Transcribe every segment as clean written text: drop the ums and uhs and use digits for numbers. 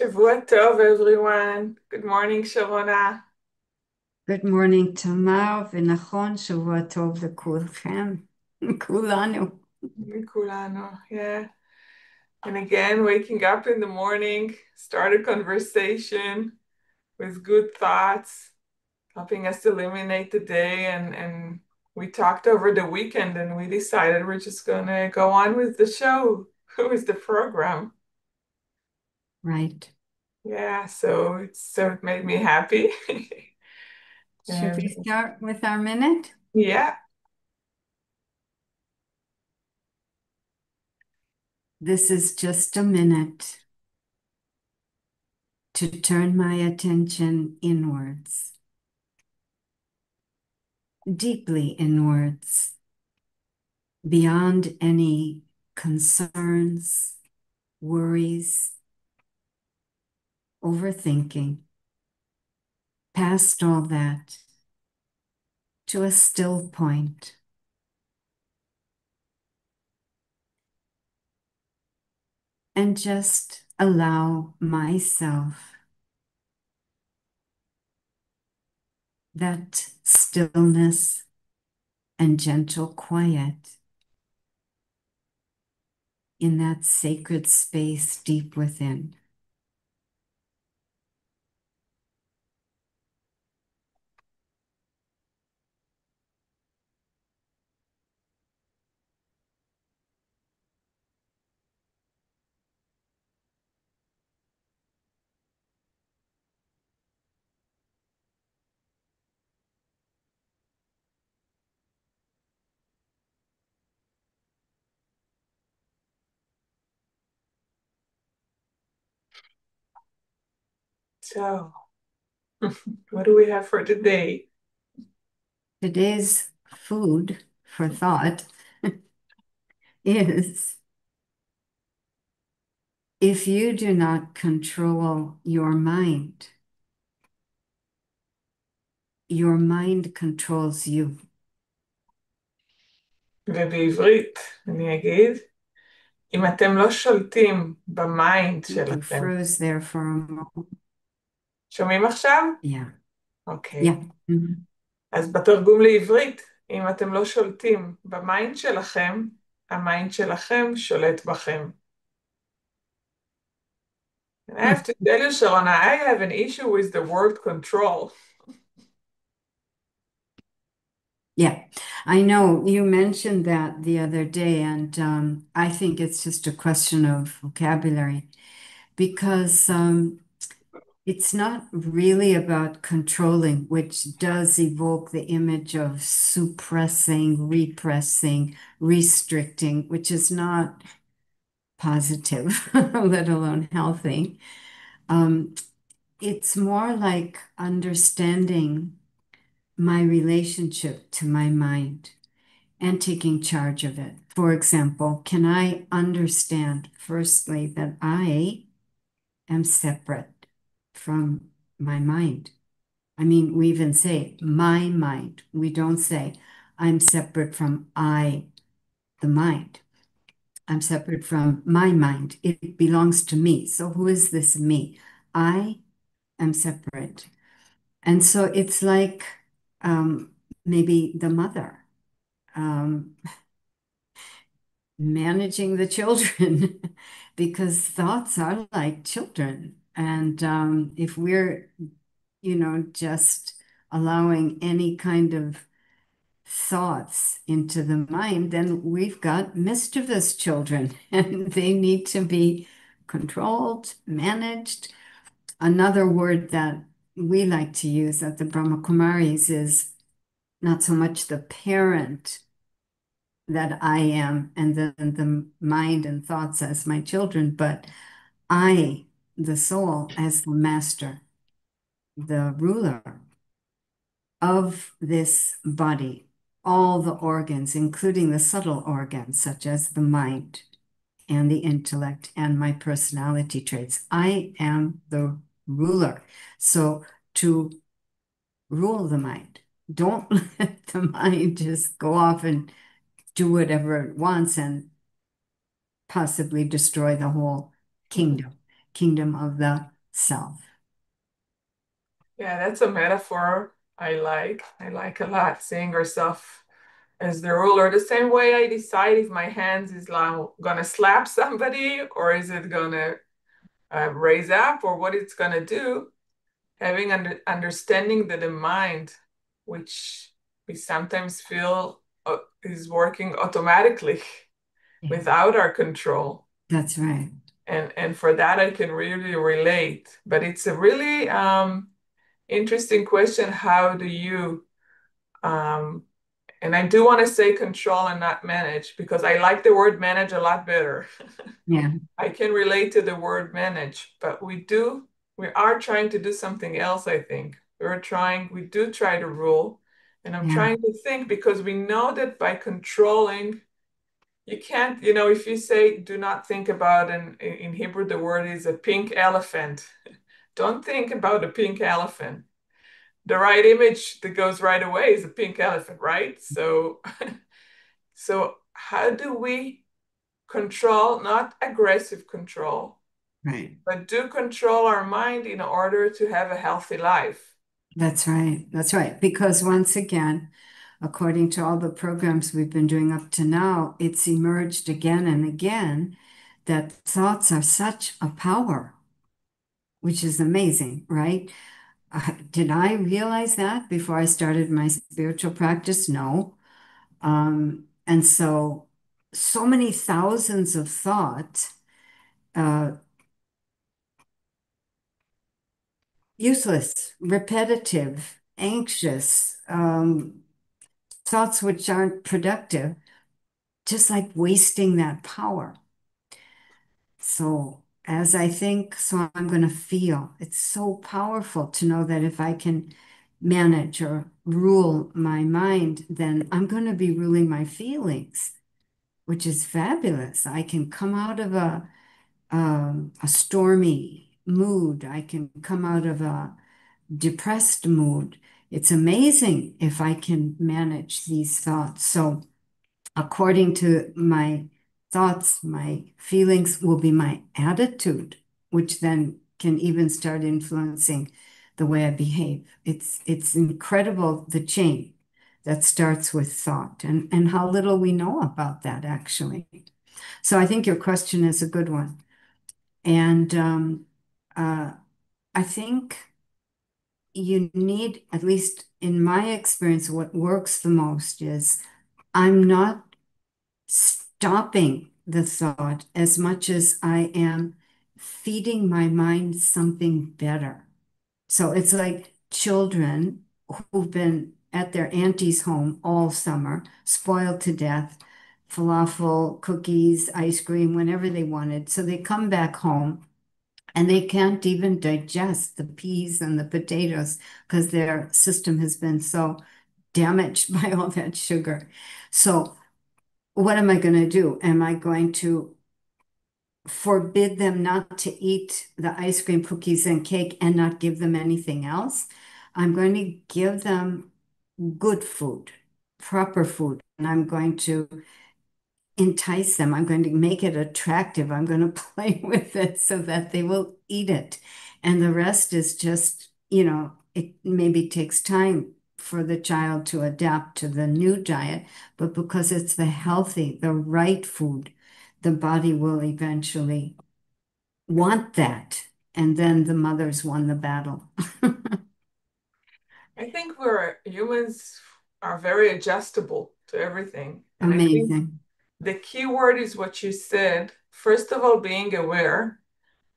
שבוע טוב, everyone. Good morning, שרונה. Good morning, תמר, ונכון, שבוע טוב לכולכם, כולנו. מכולנו, yeah. And again, waking up in the morning, start a conversation with good thoughts, helping us illuminate the day. And we talked over the weekend and we decided we're just going to go on with the show, with the program. Right. Yeah, so it made me happy. Should And we start with our minute? yeah, This is just a minute to turn my attention inwards, deeply inwards, beyond any concerns, worries, overthinking, past all that, to a still point. And just allow myself that stillness and gentle quiet in that sacred space deep within. so what do we have for today? Today's food for thought is if you do not control your mind controls you. ובעברית אני אגיד, אם אתם לא שולטים במיינד You שלכם, froze there for a moment. שומעים עכשיו? Yeah. אוקיי. Yeah. Mhm. אז בתרגום לעברית, אם אתם לא שולטים במיינד שלכם, המיינד שלכם שולט בכם. And I have to tell you, Sharona, I have an issue with the word control. Yeah, I know you mentioned that the other day, and I think it's just a question of vocabulary because it's not really about controlling, which does evoke the image of suppressing, repressing, restricting, which is not positive, let alone healthy. It's more like understanding my relationship to my mind and taking charge of it. For example, can I understand, firstly, that I am separate from my mind? I mean, we even say my mind. We don't say I'm separate from the mind. I'm separate from my mind. It belongs to me. So who is this me? I am separate. And so it's like maybe the mother. Um, Managing the children because thoughts are like children. And if we're, just allowing any kind of thoughts into the mind, then we've got mischievous children and they need to be controlled, managed. Another word that we like to use at the Brahma Kumaris is not so much the parent that I am, and then the mind and thoughts as my children, but I, the soul, as the master, the ruler of this body, all the organs, including the subtle organs, such as the mind and the intellect and my personality traits. I am the ruler. So to rule the mind, don't let the mind just go off and do whatever it wants and possibly destroy the whole kingdom. kingdom of the self. Yeah, that's a metaphor I like. I like a lot, seeing ourselves as the ruler. The same way I decide if my hands is like gonna slap somebody or is it gonna raise up or what it's gonna do. Having understanding that the mind, which we sometimes feel is working automatically Yeah. without our control. That's right. And for that I can really relate. But it's a really interesting question. How do you um, and I do want to say control and not manage because I like the word manage a lot better. Yeah. I can relate to the word manage, but we are trying to do something else, I think. We do try to rule. And I'm Yeah. trying to think because we know that by controlling, you can't, if you say do not think about, and in Hebrew the word is a pink elephant. Don't think about a pink elephant. The right image that goes right away is a pink elephant, right? So how do we control, not aggressive control, Right. but do control our mind in order to have a healthy life? That's right. That's right. Because once again, according to all the programs we've been doing up to now, it's emerged again and again that thoughts are such a power, which is amazing, right? Did I realize that before I started my spiritual practice? No. And so many thousands of thoughts, uh, useless, repetitive, anxious, thoughts which aren't productive, just like wasting that power. So as I think, so I'm going to feel. It's so powerful to know that if I can manage or rule my mind, then I'm going to be ruling my feelings, which is fabulous. I can come out of a stormy mood. I can come out of a depressed mood. It's amazing if I can manage these thoughts. So according to my thoughts, my feelings will be my attitude, which then can even start influencing the way I behave. It's incredible the chain that starts with thought and how little we know about that actually. So I think your question is a good one. And uh, I think you need, at least in my experience, what works the most is I'm not stopping the thought as much as I am feeding my mind something better. So it's like children who've been at their auntie's home all summer, spoiled to death, falafel, cookies, ice cream, whenever they wanted. So they come back home and they can't even digest the peas and the potatoes because their system has been so damaged by all that sugar. So what am I going to do? Am I going to forbid them not to eat the ice cream, cookies, and cake and not give them anything else? I'm going to give them good food, proper food, and I'm going to entice them. I'm going to make it attractive. I'm going to play with it so that they will eat it. And the rest is just, it maybe takes time for the child to adapt to the new diet, but because it's the healthy, the right food, the body will eventually want that. And then the mother's won the battle. I think we're humans are very adjustable to everything. And I think Amazing. the key word is what you said. First of all, being aware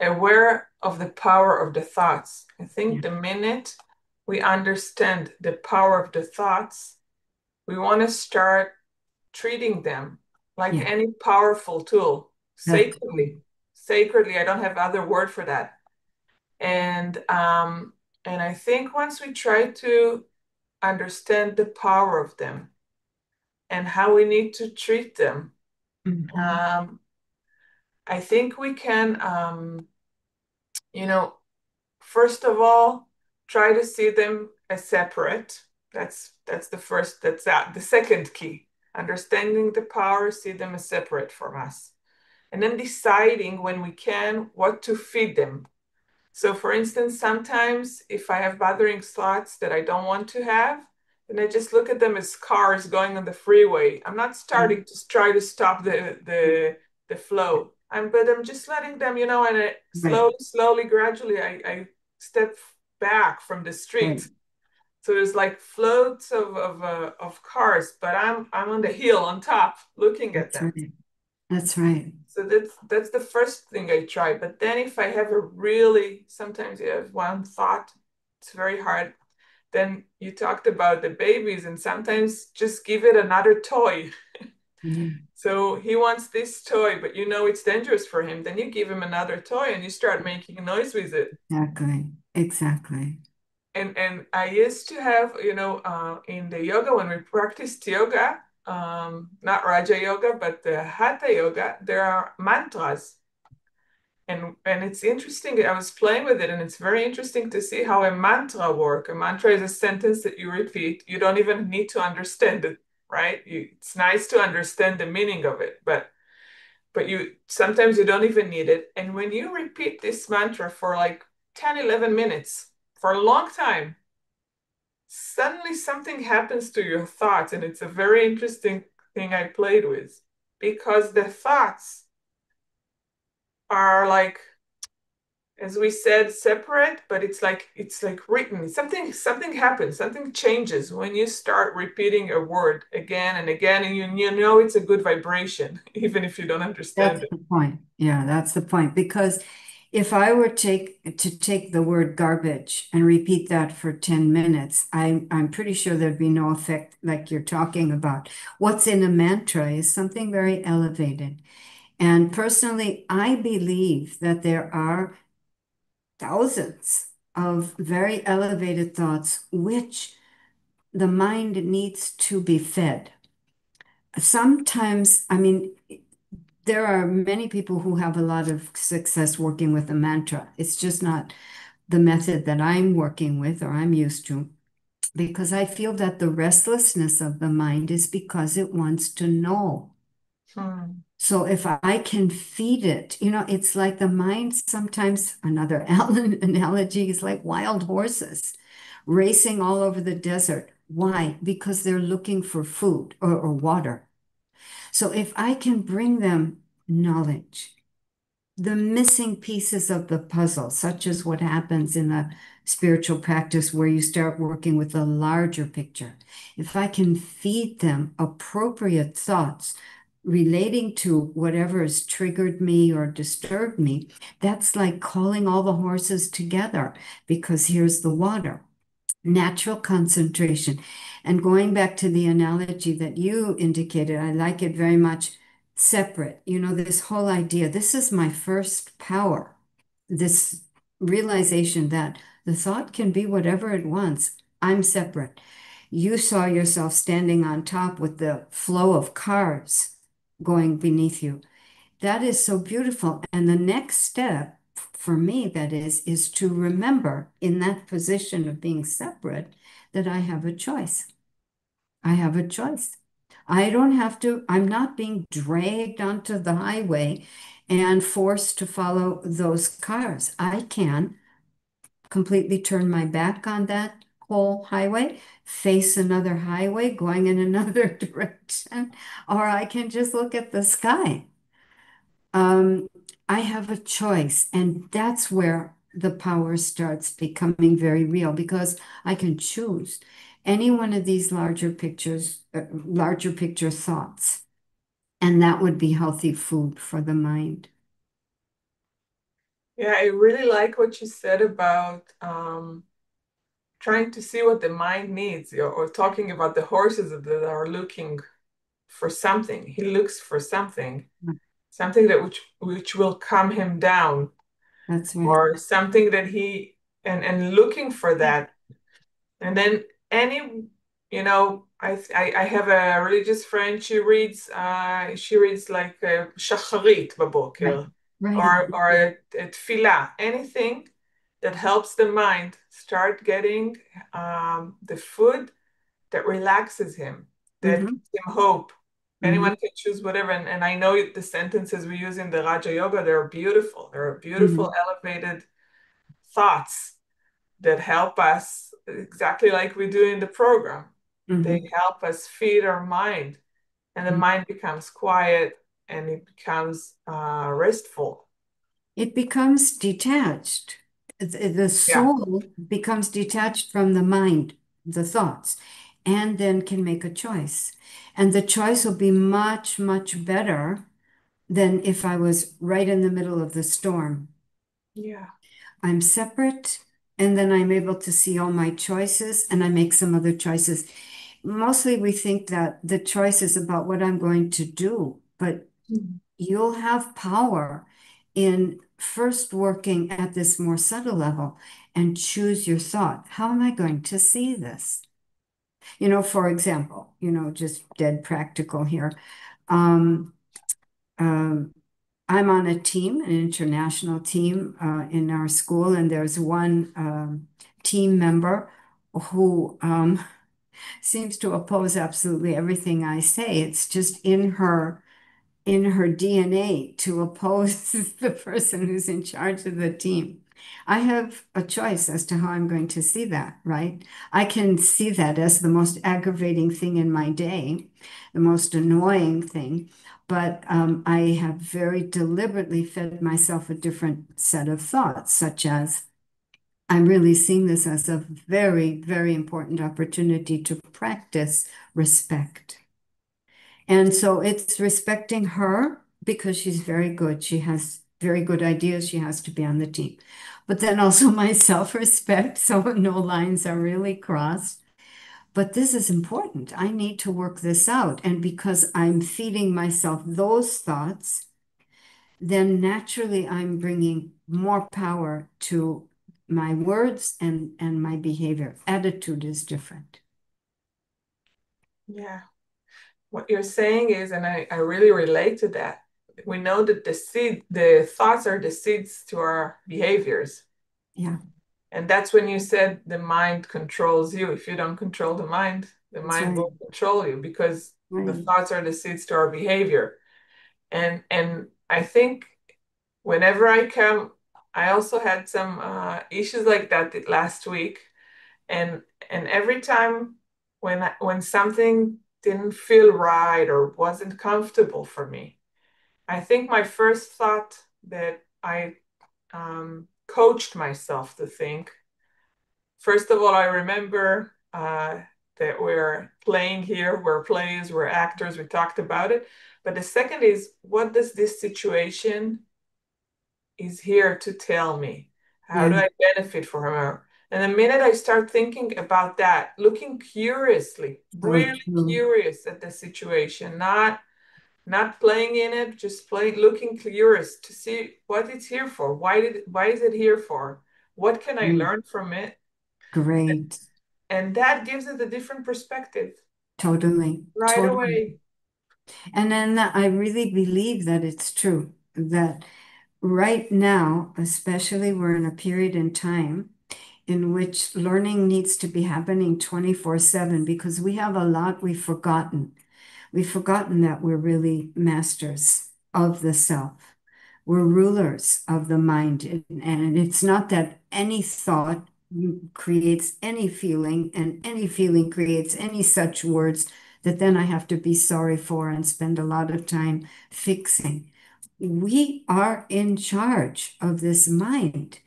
of the power of the thoughts. I Yeah. think the minute we understand the power of the thoughts, we want to start treating them like Yeah. any powerful tool, That's sacredly. Sacredly, I don't have other word for that. And I think once we try to understand the power of them and how we need to treat them, mhm. um, I think we can, you know, first of all, try to see them as separate. That's the first. That's the second key. Understanding the power, see them as separate from us. and then deciding when we can what to feed them. So for instance, sometimes if I have bothering thoughts that I don't want to have, then I just look at them as cars going on the freeway. I'm not starting to try to stop the flow. But I'm just letting them, and I Right. slowly, gradually, I step back from the Right. street. So there's like floats of cars, but I'm on the hill on top looking at That's them. right. That's right. So that's the first thing I try. But then if I have a really, sometimes you have one thought, it's very hard. Then you talked about the babies, and sometimes just give it another toy. Yeah. So he wants this toy, but it's dangerous for him. Then you give him another toy and you start making noise with it. Exactly. Exactly. And I used to have, in the yoga, when we practiced yoga, not Raja yoga, but the Hatha yoga, there are mantras. And it's interesting. I was playing with it, and it's very interesting to see how a mantra works. A mantra is a sentence that you repeat. You don't even need to understand it, right? It's nice to understand the meaning of it, but you sometimes you don't even need it. And when you repeat this mantra for like 10, 11 minutes, for a long time, suddenly something happens to your thoughts. And it's a very interesting thing I played with, because the thoughts are like, as we said, separate, but it's like written. Something happens, something changes when you start repeating a word again and again, and you know it's a good vibration, even if you don't understand That's it. the point. Yeah, that's the point. Because if I were to take the word garbage and repeat that for 10 minutes, I'm pretty sure there'd be no effect like you're talking about. What's in a mantra is something very elevated. And personally, I believe that there are thousands of very elevated thoughts which the mind needs to be fed. Sometimes, I mean, there are many people who have a lot of success working with a mantra. It's just not the method that I'm working with or I'm used to, because I feel that the restlessness of the mind is because it wants to know. Hmm. So if I can feed it, it's like the mind sometimes, another analogy is like wild horses racing all over the desert. Why? Because they're looking for food or water. So if I can bring them knowledge, the missing pieces of the puzzle, such as what happens in a spiritual practice where you start working with a larger picture, if I can feed them appropriate thoughts relating to whatever has triggered me or disturbed me, that's like calling all the horses together because here's the water. Natural concentration. And going back to the analogy that you indicated, I like it very much. Separate, this whole idea. This is my first power. This realization that the thought can be whatever it wants. I'm separate. You saw yourself standing on top with the flow of cars going beneath you. That is so beautiful. And the next step for me, that is to remember in that position of being separate that I have a choice. I have a choice. I don't have to, I'm not being dragged onto the highway and forced to follow those cars. I can completely turn my back on that whole highway, face another highway going in another direction, or I can just look at the sky. um, I have a choice, and that's where the power starts becoming very real because I can choose any one of these larger picture thoughts, and that would be healthy food for the mind. Yeah, I really like what you said about trying to see what the mind needs, or talking about the horses that are looking for something. He looks for something that which will calm him down, That's right. or something that he and looking for that. And then any, I have a religious friend. She reads like shacharit Right. בבוקר, Right. or a tefillah, anything that helps the mind start getting the food that relaxes him, that Hmm. gives him hope. Mm-hmm. Anyone can choose whatever. And I know the sentences we use in the Raja Yoga, they're beautiful. They're beautiful, Mm-hmm. elevated thoughts that help us exactly like we do in the program. They Mm-hmm. help us feed our mind, and the mind becomes quiet and it becomes restful. It becomes detached. The Yeah, soul becomes detached from the mind, the thoughts, and then can make a choice. And the choice will be much, much better than if I was right in the middle of the storm. yeah, I'm separate, and then I'm able to see all my choices, and I make some other choices. Mostly we think that the choice is about what I'm going to do, but you'll have power in first working at this more subtle level and choose your thought. How am I going to see this? For example, just dead practical here. Um, um, I'm on a team, an international team in our school, and there's one team member who seems to oppose absolutely everything I say. It's just in her DNA to oppose the person who's in charge of the team. I have a choice as to how I'm going to see that, right? I can see that as the most aggravating thing in my day, the most annoying thing, but I have very deliberately fed myself a different set of thoughts, such as I'm really seeing this as a very, very important opportunity to practice respect. And so it's respecting her because she's very good. She has very good ideas. She has to be on the team. But then also my self-respect, so no lines are really crossed. But this is important. I need to work this out. And because I'm feeding myself those thoughts, then naturally I'm bringing more power to my words and my behavior. Attitude is different. yeah. What you're saying is, and I really relate to that. We know that the thoughts are the seeds to our behaviors. Yeah, And that's when you said the mind controls you. If you don't control the that's mind right. will control you because the Right. thoughts are the seeds to our behavior. And I think whenever I come, I also had some issues like that last week. And every time when something didn't feel right or wasn't comfortable for me, I think my first thought that I coached myself to think. First of all, I remember that we're playing here, we're players, we're actors, we talked about it. But the second is, what does this situation is here to tell me? How do Yeah. I benefit from her? And the minute I start thinking about that, looking curiously, So really true. curious at the situation, not playing in it, just playing, looking curious to see what it's here for. Why is it here for? What can I Great. learn from it? Great. And that gives it a different perspective Totally. right Totally. away. And then I really believe that it's true that right now, especially we're in a period in time in which learning needs to be happening 24/7 because we have a lot we've forgotten. We've forgotten that we're really masters of the self. We're rulers of the mind. And it's not that any thought creates any feeling, and any feeling creates any such words that then I have to be sorry for and spend a lot of time fixing. We are in charge of this mind.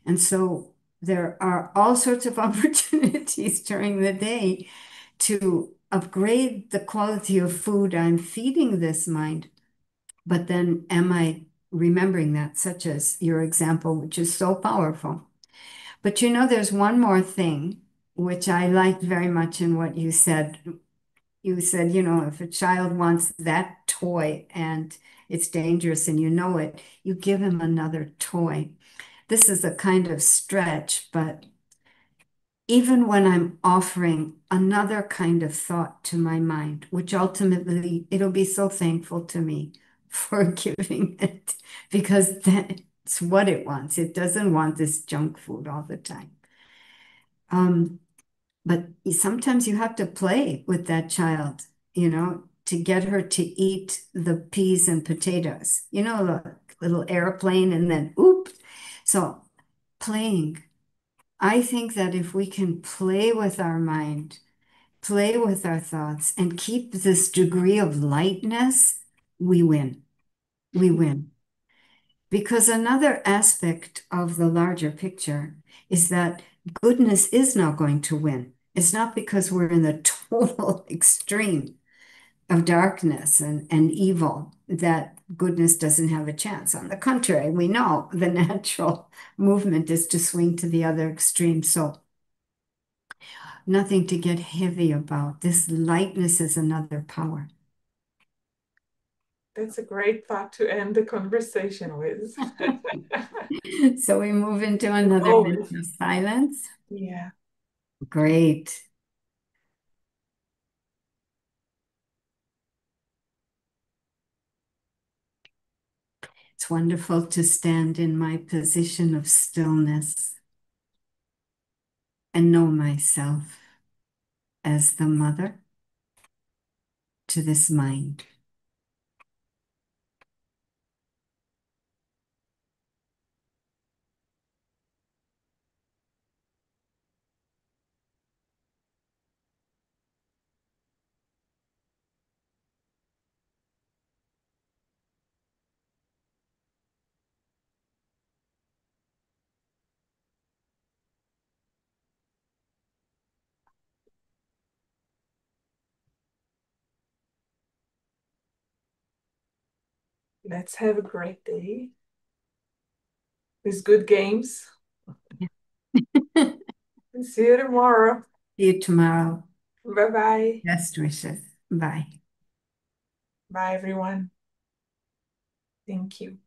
And so there are all sorts of opportunities during the day to upgrade the quality of food I'm feeding this mind. But then am I remembering that, such as your example, which is so powerful? But there's one more thing which I liked very much in what you said. You said, if a child wants that toy and it's dangerous and you know it, you give him another toy. This is a kind of stretch, but even when I'm offering another kind of thought to my mind, which ultimately it'll be so thankful to me for giving it because that's what it wants. It doesn't want this junk food all the time. Um, but sometimes you have to play with that child, you know. to get her to eat the peas and potatoes, you know, the little airplane, and then oop. So playing. I think that if we can play with our mind, play with our thoughts, and keep this degree of lightness, we win. We win. Because another aspect of the larger picture is that goodness is not going to win. It's not because we're in the total extreme of darkness and evil that goodness doesn't have a chance. On the contrary, we know the natural movement is to swing to the other extreme. So nothing to get heavy about. This lightness is another power. That's a great thought to end the conversation with. So we move into another minute Always. of silence. Yeah. Great. It's wonderful to stand in my position of stillness and know myself as the mother to this mind. Let's have a great day with good games. And see you tomorrow. See you tomorrow. Bye-bye. Best wishes. Bye. Bye, everyone. Thank you.